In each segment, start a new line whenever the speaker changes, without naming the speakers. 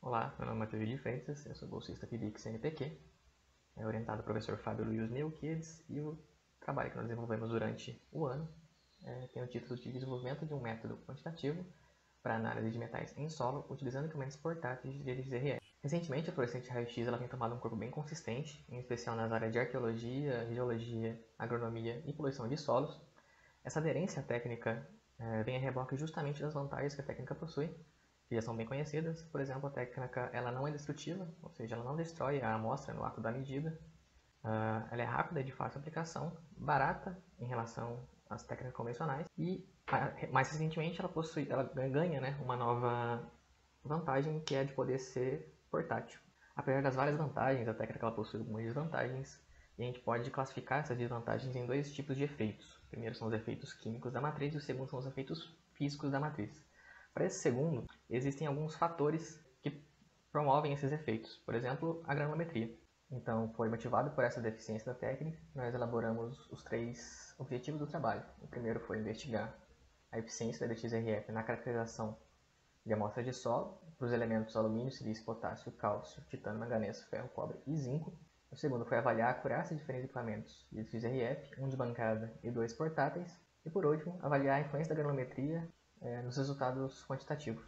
Olá, meu nome é Matheus de Freitas, eu sou bolsista PIBIC CNPq, orientado pelo professor Fábio Luiz Neuquides, e o trabalho que nós desenvolvemos durante o ano tem o título de Desenvolvimento de um método quantitativo para análise de metais em solo utilizando equipamentos portáteis de DXRF. Recentemente, a fluorescente raio-x tem tomado um corpo bem consistente, em especial nas áreas de arqueologia, geologia, agronomia e poluição de solos. Essa aderência técnica vem a reboque justamente das vantagens que a técnica possui, que já são bem conhecidas. Por exemplo, a técnica ela não é destrutiva, ou seja, ela não destrói a amostra no ato da medida. Ela é rápida e de fácil aplicação, barata em relação às técnicas convencionais e, mais recentemente, ela ganha uma nova vantagem, que é de poder ser portátil. Apesar das várias vantagens, a técnica ela possui algumas desvantagens, e a gente pode classificar essas desvantagens em dois tipos de efeitos. O primeiro são os efeitos químicos da matriz e o segundo são os efeitos físicos da matriz. Para esse segundo, existem alguns fatores que promovem esses efeitos, por exemplo, a granulometria. Então, foi motivado por essa deficiência da técnica, nós elaboramos os 3 objetivos do trabalho. O primeiro foi investigar a eficiência da DXRF na caracterização de amostras de solo para os elementos alumínio, silício, potássio, cálcio, titânio, manganês, ferro, cobre e zinco. O segundo foi avaliar a acurácia de diferentes equipamentos de DXRF, um de bancada e 2 portáteis. E por último, avaliar a influência da granulometria nos resultados quantitativos.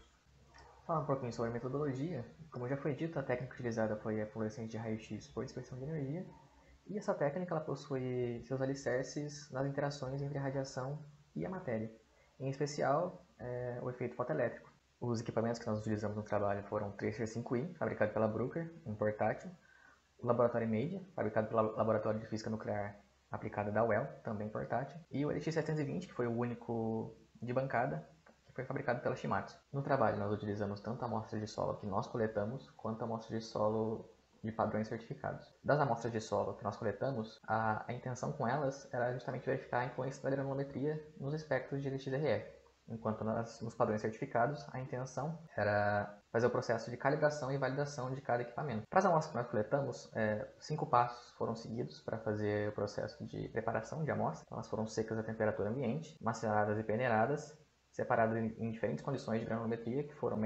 Falar um pouquinho sobre a metodologia. Como já foi dito, a técnica utilizada foi a fluorescência de raio-x por dispersão de energia, e essa técnica ela possui seus alicerces nas interações entre a radiação e a matéria, em especial o efeito fotoelétrico. Os equipamentos que nós utilizamos no trabalho foram o Tracer 5i, fabricado pela Bruker, um portátil, o Laboratório Media, fabricado pelo Laboratório de Física Nuclear aplicada da UEL, também portátil, e o LX720, que foi o único de bancada, que foi fabricado pela Shimatsu. No trabalho, nós utilizamos tanto a amostra de solo que nós coletamos, quanto a amostra de solo de padrões certificados. Das amostras de solo que nós coletamos, a intenção com elas era justamente verificar a influência da granulometria nos espectros de DXRF, enquanto nos padrões certificados, a intenção era fazer o processo de calibração e validação de cada equipamento. Para as amostras que nós coletamos, 5 passos foram seguidos para fazer o processo de preparação de amostra. Então, elas foram secas a temperatura ambiente, maceradas e peneiradas, separadas em diferentes condições de granulometria, que foram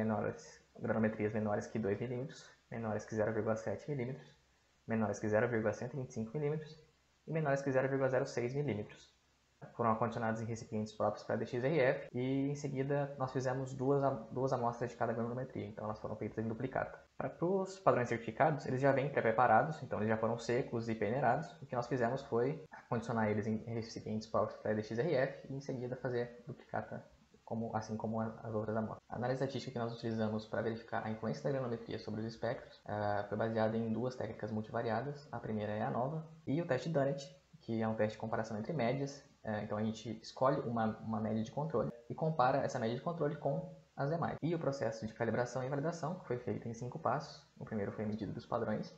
granulometrias menores que 2 mm, menores que 0,7 mm, menores que 0,125 mm e menores que 0,06 mm. Foram acondicionados em recipientes próprios para DXRF e em seguida nós fizemos duas amostras de cada granulometria, então elas foram feitas em duplicata. Para os padrões certificados, eles já vêm pré-preparados, então eles já foram secos e peneirados. O que nós fizemos foi acondicionar eles em recipientes próprios para DXRF e em seguida fazer duplicata, assim como as outras amostras. A análise estatística que nós utilizamos para verificar a influência da granulometria sobre os espectros foi baseada em 2 técnicas multivariadas. A primeira é a ANOVA e o teste Dunnett, que é um teste de comparação entre médias. Então a gente escolhe uma média de controle e compara essa média de controle com as demais. E o processo de calibração e validação, que foi feito em 5 passos. O primeiro foi a medida dos padrões,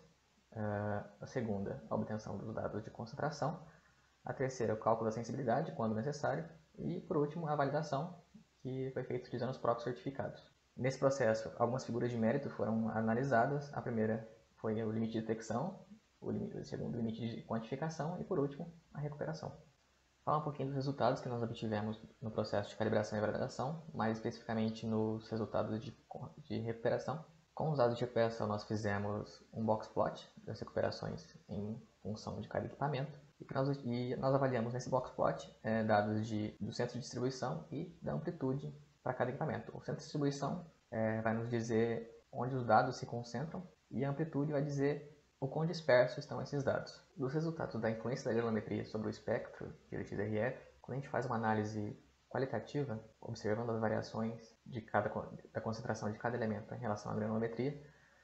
a segunda, a obtenção dos dados de concentração, a terceira, o cálculo da sensibilidade, quando necessário, e por último, a validação, que foi feita utilizando os próprios certificados. Nesse processo, algumas figuras de mérito foram analisadas. A primeira foi o limite de detecção, o segundo, o limite de quantificação e, por último, a recuperação. Falar um pouquinho dos resultados que nós obtivemos no processo de calibração e validação, mais especificamente nos resultados de recuperação. Com os dados de recuperação, nós fizemos um box plot das recuperações em função de cada equipamento. E nós avaliamos nesse box plot dados do centro de distribuição e da amplitude para cada equipamento. O centro de distribuição vai nos dizer onde os dados se concentram e a amplitude vai dizer o quão dispersos estão esses dados. Dos resultados da influência da granulometria sobre o espectro de DXRF, quando a gente faz uma análise qualitativa, observando as variações da concentração de cada elemento em relação à granulometria,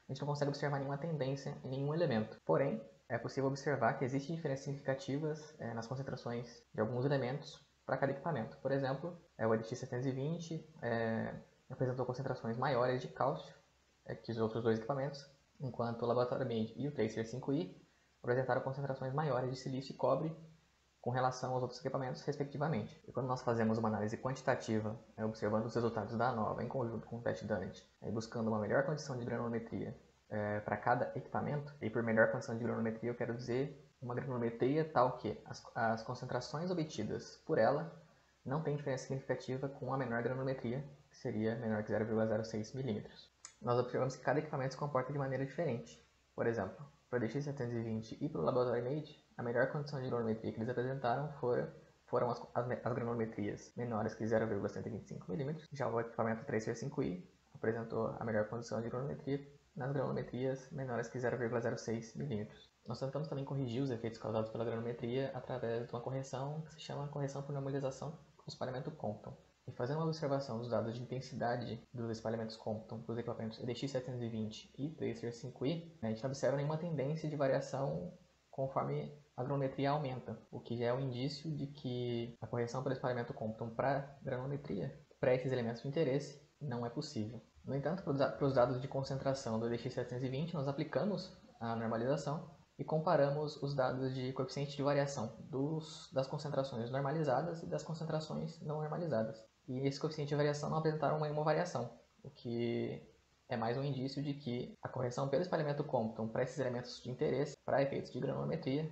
a gente não consegue observar nenhuma tendência em nenhum elemento. Porém, é possível observar que existem diferenças significativas nas concentrações de alguns elementos para cada equipamento. Por exemplo, o LX720 apresentou concentrações maiores de cálcio que os outros 2 equipamentos, enquanto o Laboratório Media e o Tracer 5i apresentaram concentrações maiores de silício e cobre com relação aos outros equipamentos, respectivamente. E quando nós fazemos uma análise quantitativa, observando os resultados da ANOVA em conjunto com o teste Dunnett, buscando uma melhor condição de granulometria para cada equipamento, e por melhor condição de granulometria eu quero dizer uma granulometria tal que as concentrações obtidas por ela não tem diferença significativa com a menor granulometria, que seria menor que 0,06 mm. nós observamos que cada equipamento se comporta de maneira diferente. Por exemplo, para o DX720 e para o Laboratory Made, a melhor condição de granulometria que eles apresentaram foram as granulometrias menores que 0,125 mm. Já o equipamento Tracer-5i apresentou a melhor condição de granulometria nas granulometrias menores que 0,06 mm. Nós tentamos também corrigir os efeitos causados pela granulometria através de uma correção que se chama correção por normalização com espalhamento Compton. E fazendo uma observação dos dados de intensidade dos espalhamentos Compton dos equipamentos EDX720 e Tracer-5i, a gente não observa nenhuma tendência de variação conforme a granulometria aumenta, o que já é um indício de que a correção pelo espalhamento Compton para granulometria, para esses elementos de interesse, não é possível. No entanto, para os dados de concentração do EDX720, nós aplicamos a normalização e comparamos os dados de coeficiente de variação das concentrações normalizadas e das concentrações não normalizadas. E esse coeficiente de variação não apresentaram nenhuma variação, o que é mais um indício de que a correção pelo espalhamento Compton para esses elementos de interesse, para efeitos de granulometria,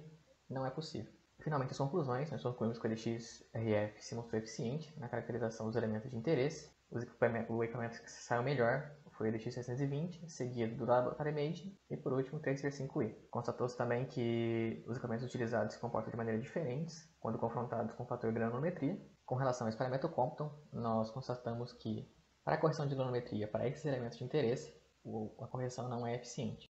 não é possível. Finalmente, as conclusões. Nós concluímos que o EDX-RF se mostrou eficiente na caracterização dos elementos de interesse. O equipamento que se saiu melhor foi o EDX-620, seguido do Laboratory Made e, por último, o Tracer-5i. Constatou-se também que os equipamentos utilizados se comportam de maneira diferentes quando confrontados com o fator granulometria. Com relação ao espalhamento Compton, nós constatamos que, para a correção de granulometria para esses elementos de interesse, a correção não é eficiente.